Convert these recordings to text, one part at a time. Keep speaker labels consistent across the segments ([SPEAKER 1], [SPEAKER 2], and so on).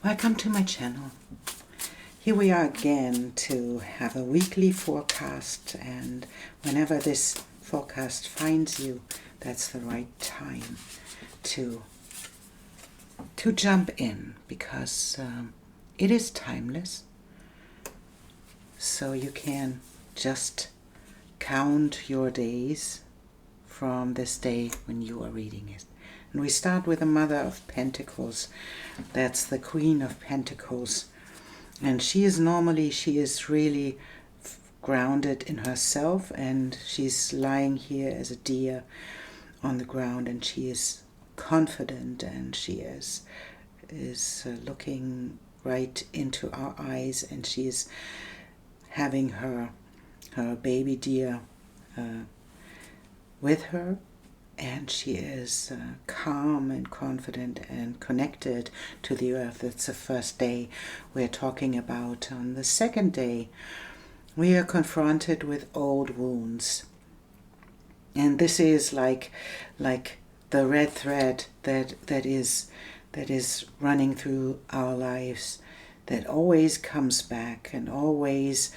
[SPEAKER 1] Welcome to my channel. Here we are again to have a weekly forecast, and whenever this forecast finds you, that's the right time to jump in, because it is timeless. So you can just count your days from this day when you are reading it. And we start with the Mother of Pentacles. That's the Queen of Pentacles. And she is really grounded in herself, and she's lying here as a deer on the ground, and she is confident, and she is looking right into our eyes, and she is having her baby deer with her. And she is calm and confident and connected to the earth. That's the first day we're talking about. On the second day, we are confronted with old wounds. And this is like the red thread that is running through our lives, that always comes back and always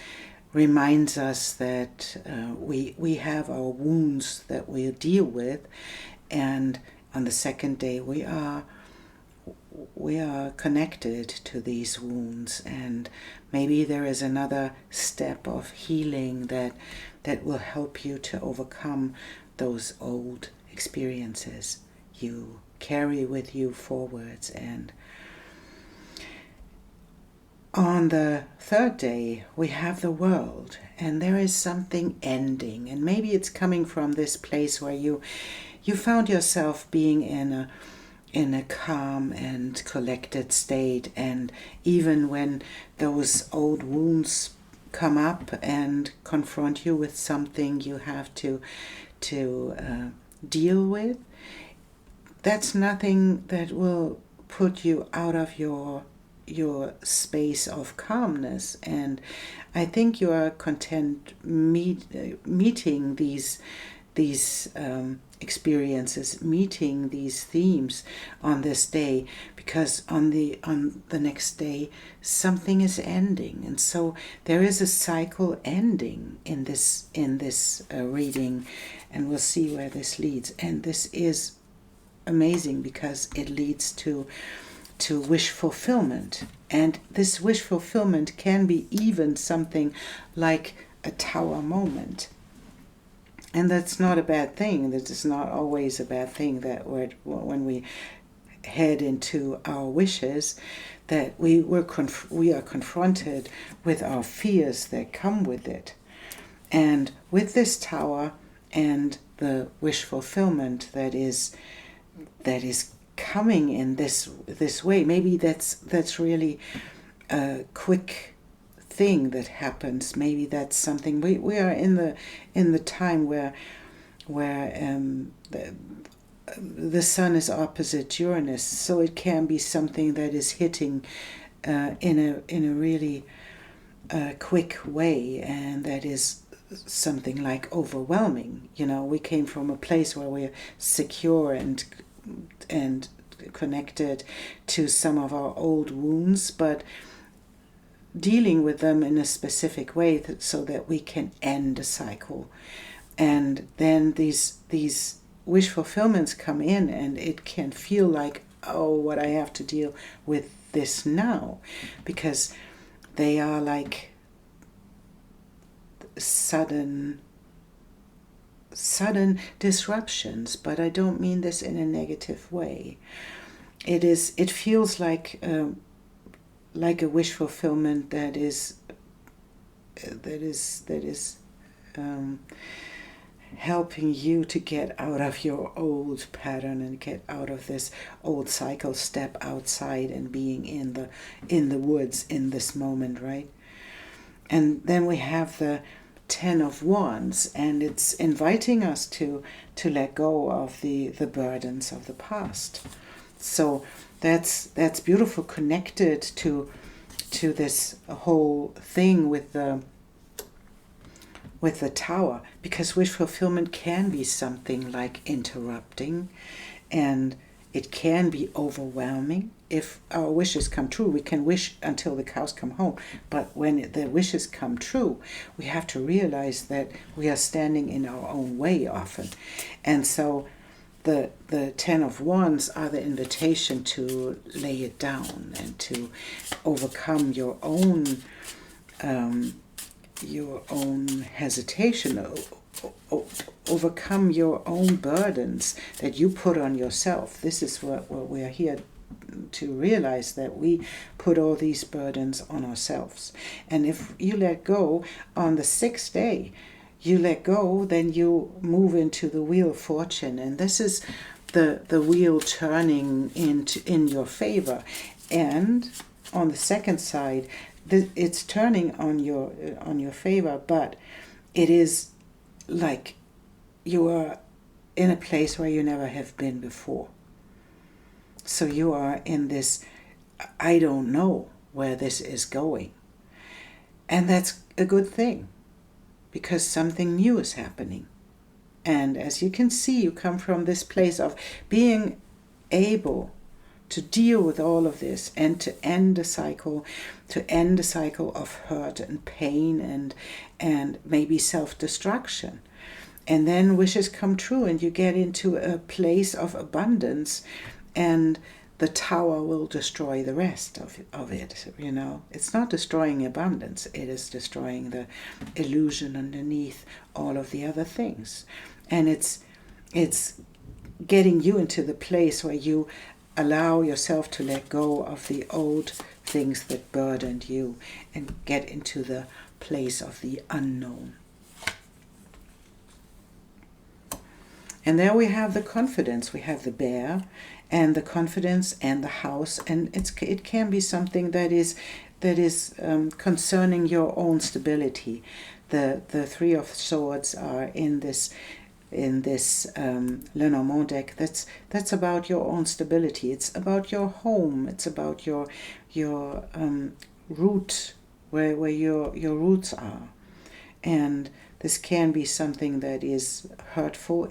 [SPEAKER 1] reminds us that we have our wounds that we deal with. And on the second day we are connected to these wounds, and maybe there is another step of healing that will help you to overcome those old experiences you carry with you forwards. And on the third day, we have the World, and there is something ending, and maybe it's coming from this place where you found yourself being in a calm and collected state, and even when those old wounds come up and confront you with something you have to deal with, that's nothing that will put you out of your space of calmness. And I think you are content meeting these experiences, meeting these themes on this day, because on the next day something is ending. And so there is a cycle ending in this reading, and we'll see where this leads. And this is amazing because it leads to wish fulfillment. And this wish fulfillment can be even something like a tower moment. And that's not a bad thing. That is not always a bad thing, that when we head into our wishes, that we are confronted with our fears that come with it. And with this tower and the wish fulfillment that is coming in this way, maybe that's really a quick thing that happens. Maybe that's something we are in the time where the sun is opposite Uranus, so it can be something that is hitting in a really quick way, and that is something like overwhelming. We came from a place where we're secure and connected to some of our old wounds, but dealing with them in a specific way so that we can end a cycle. And then these wish fulfillments come in, and it can feel like, oh, what I have to deal with this now, because they are like sudden disruptions. But I don't mean this in a negative way. It feels like a wish fulfillment that is helping you to get out of your old pattern and get out of this old cycle, step outside and being in the woods in this moment, right? And then we have the Ten of Wands, and it's inviting us to let go of the burdens of the past. So that's beautiful, connected to this whole thing with the tower, because wish fulfillment can be something like interrupting, and It can be overwhelming. If our wishes come true, we can wish until the cows come home. But when the wishes come true, we have to realize that we are standing in our own way often. And so the Ten of Wands are the invitation to lay it down and to overcome your own hesitation, overcome your own burdens that you put on yourself. This is what we are here to realize, that we put all these burdens on ourselves. And if you let go on the 6th day, you let go, then you move into the wheel of fortune. And this is the wheel turning in your favor. And on the second side, it's turning on your favor, but it is like you are in a place where you never have been before. So you are in this, I don't know where this is going. And that's a good thing, because something new is happening. And as you can see, you come from this place of being able to deal with all of this and to end the cycle of hurt and pain and maybe self-destruction. And then wishes come true and you get into a place of abundance, and the tower will destroy the rest of it. You know, it's not destroying abundance, it is destroying the illusion underneath all of the other things. And it's getting you into the place where you allow yourself to let go of the old things that burdened you and get into the place of the unknown. And there we have the confidence. We have the bear and the confidence and the house. And it can be something that is concerning your own stability. The Three of Swords are in this Lenormand deck. That's about your own stability. It's about your home. It's about your root, where your roots are. And this can be something that is hurtful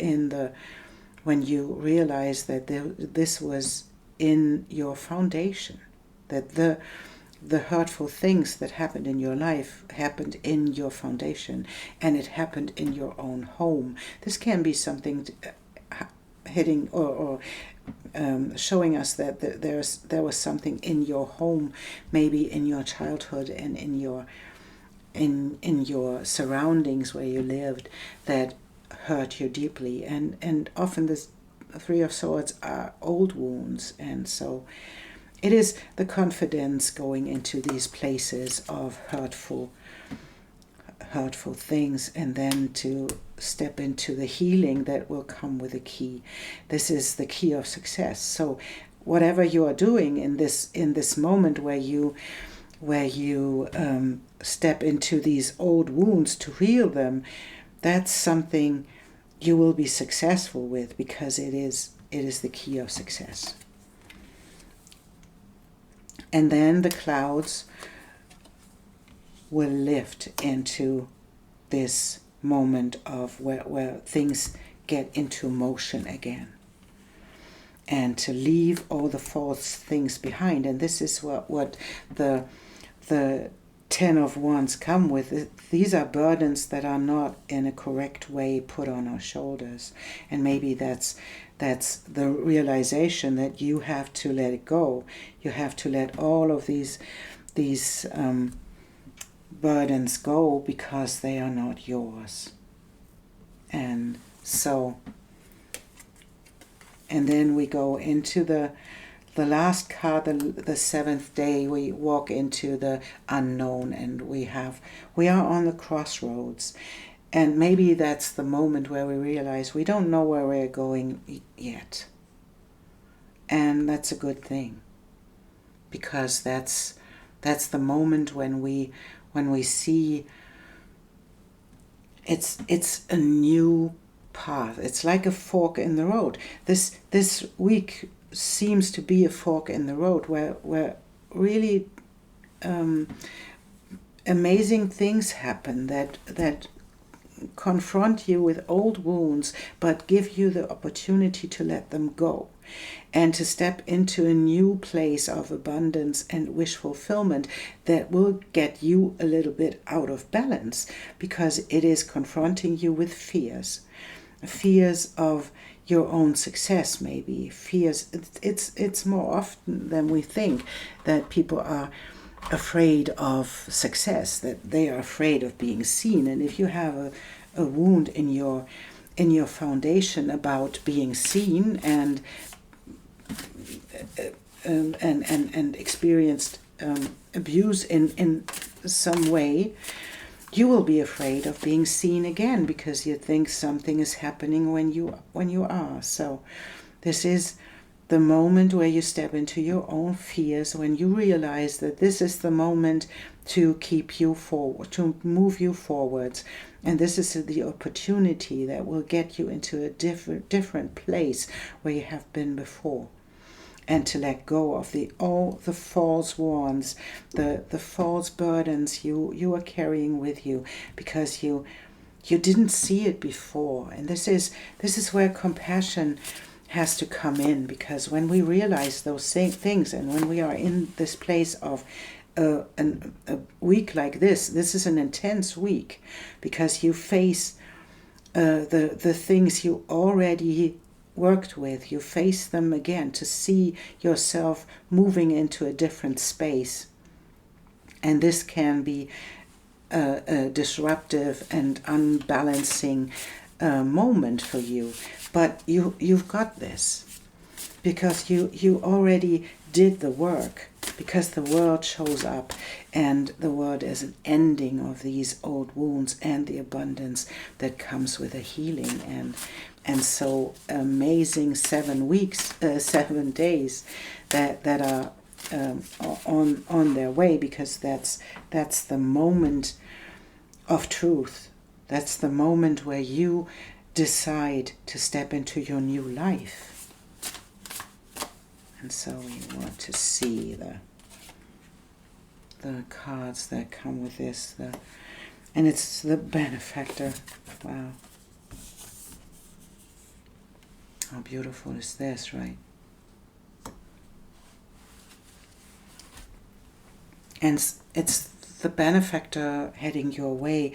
[SPEAKER 1] when you realize that this was in your foundation, that the hurtful things that happened in your life happened in your foundation, and it happened in your own home. This can be something hitting or showing us that there was something in your home, maybe in your childhood and in your surroundings where you lived, that hurt you deeply. And often this Three of Swords are old wounds, and so it is the confidence going into these places of hurtful things, and then to step into the healing that will come with the key. This is the key of success. So whatever you are doing in this moment where you step into these old wounds to heal them, that's something you will be successful with, because it is the key of success. And then the clouds will lift into this moment of where things get into motion again, and to leave all the false things behind. And this is what the Ten of Wands come with. These are burdens that are not in a correct way put on our shoulders. And maybe that's the realization that you have to let it go. You have to let all of these burdens go, because they are not yours. And so, and then we go into the last card, the 7th day. We walk into the unknown, and we are on the crossroads. And maybe that's the moment where we realize we don't know where we're going yet. And that's a good thing, because that's the moment when we see it's a new path. It's like a fork in the road. This week seems to be a fork in the road where really amazing things happen that confront you with old wounds, but give you the opportunity to let them go. and to step into a new place of abundance and wish fulfillment that will get you a little bit out of balance, because it is confronting you with fears of your own success, maybe fears. It's more often than we think that people are afraid of success, that they are afraid of being seen. And if you have a wound in your foundation about being seen and experienced abuse in some way, you will be afraid of being seen again, because you think something is happening when you are. So this is the moment where you step into your own fears, when you realize that this is the moment to keep you forward, to move you forwards. And this is the opportunity that will get you into a different place where you have been before. And to let go of all the false wands, the false burdens you are carrying with you, because you didn't see it before. And this is where compassion has to come in, because when we realize those same things, and when we are in this place of a week like this is an intense week, because you face the things you already worked with. You face them again to see yourself moving into a different space. And this can be a disruptive and unbalancing moment for you. But you've got this, because you already did the work, because the world shows up, and the world is an ending of these old wounds and the abundance that comes with a healing. And so amazing 7 weeks, 7 days that are on their way, because that's the moment of truth. That's the moment where you decide to step into your new life. And so we want to see the cards that come with this, and it's the benefactor. Wow. How beautiful is this, right? And it's the benefactor heading your way.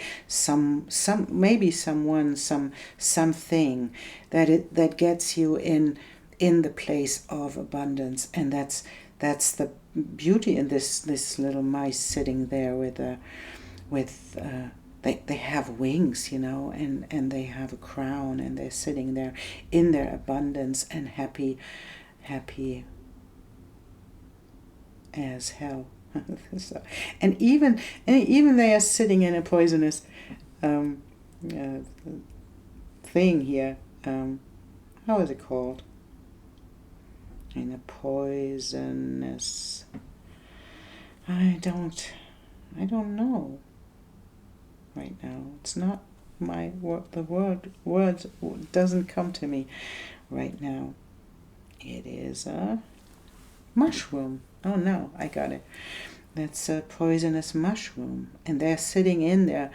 [SPEAKER 1] Maybe someone, something that gets you in the place of abundance. And that's the beauty in this little mice sitting there with they have wings, and they have a crown, and they're sitting there in their abundance and happy as hell. So, and even they are sitting in a poisonous thing here. How is it called? In a poisonous. I don't know. Right now, it's not my word. The words doesn't come to me right now. It is a mushroom. Oh no, I got it. That's a poisonous mushroom, and they're sitting in there,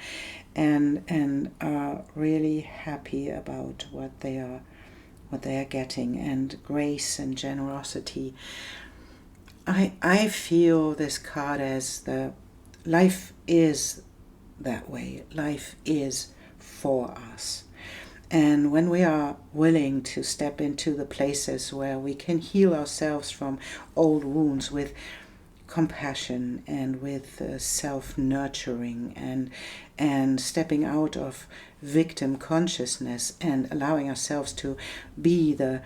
[SPEAKER 1] and are really happy about what they are getting, and grace and generosity. I feel this card as the life is that way. Life is for us. And when we are willing to step into the places where we can heal ourselves from old wounds with compassion and with self-nurturing, and stepping out of victim consciousness and allowing ourselves to be the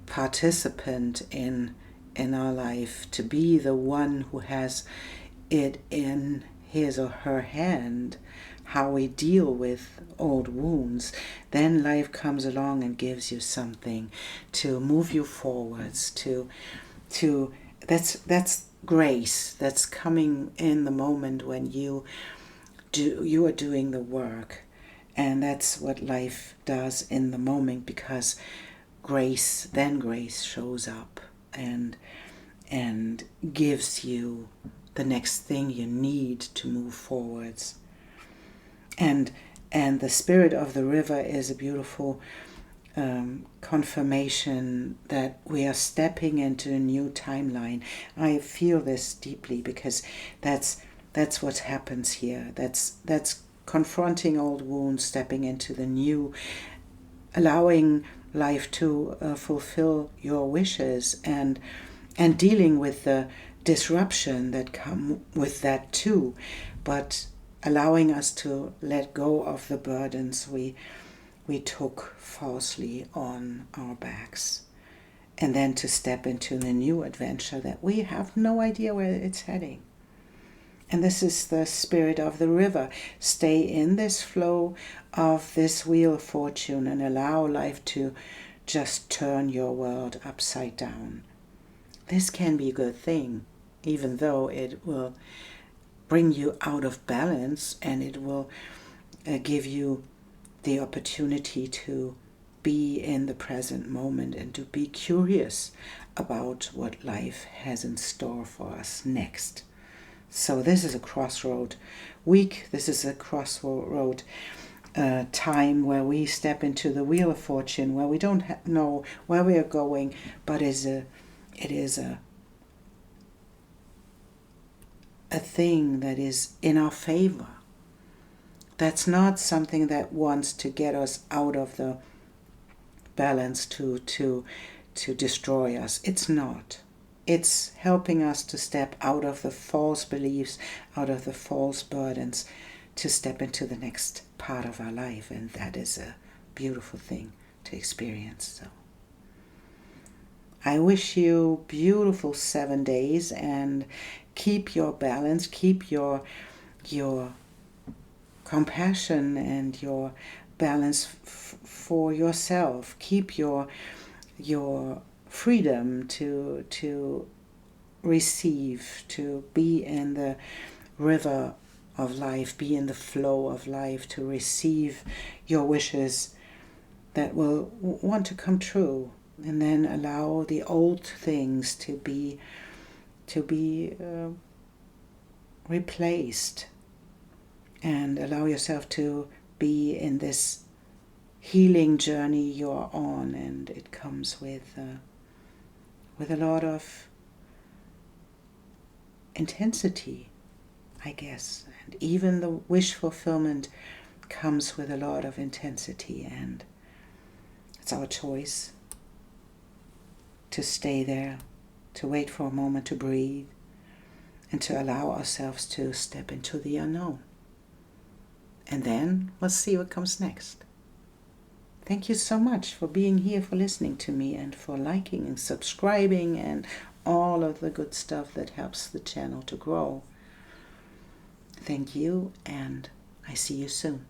[SPEAKER 1] participant in our life, to be the one who has it in his or her hand, how we deal with old wounds, then life comes along and gives you something to move you forwards, to that's grace that's coming in the moment when you are doing the work. And that's what life does in the moment, because grace shows up and gives you the next thing you need to move forwards. And the spirit of the river is a beautiful confirmation that we are stepping into a new timeline. I feel this deeply because that's what happens here. That's confronting old wounds, stepping into the new, allowing life to fulfill your wishes, and dealing with the disruption that come with that too, but allowing us to let go of the burdens we took falsely on our backs, and then to step into the new adventure that we have no idea where it's heading. And this is the spirit of the river. Stay in this flow of this wheel of fortune and allow life to just turn your world upside down. This can be a good thing, even though it will bring you out of balance, and it will give you the opportunity to be in the present moment and to be curious about what life has in store for us next. So this is a crossroad week. This is a crossroad time where we step into the wheel of fortune, where we don't know where we are going, but it is a thing that is in our favor. That's not something that wants to get us out of the balance to destroy us. It's not. It's helping us to step out of the false beliefs, out of the false burdens, to step into the next part of our life. And that is a beautiful thing to experience. So I wish you beautiful 7 days, and keep your balance, keep your compassion and your balance for yourself. Keep your freedom to receive, to be in the river of life, be in the flow of life, to receive your wishes that will want to come true, and then allow the old things to be replaced, and allow yourself to be in this healing journey you're on. And it comes with a lot of intensity, I guess. And even the wish fulfillment comes with a lot of intensity, and it's our choice to stay there, to wait for a moment to breathe, and to allow ourselves to step into the unknown. And then we'll see what comes next. Thank you so much for being here, for listening to me, and for liking and subscribing and all of the good stuff that helps the channel to grow. Thank you, and I see you soon.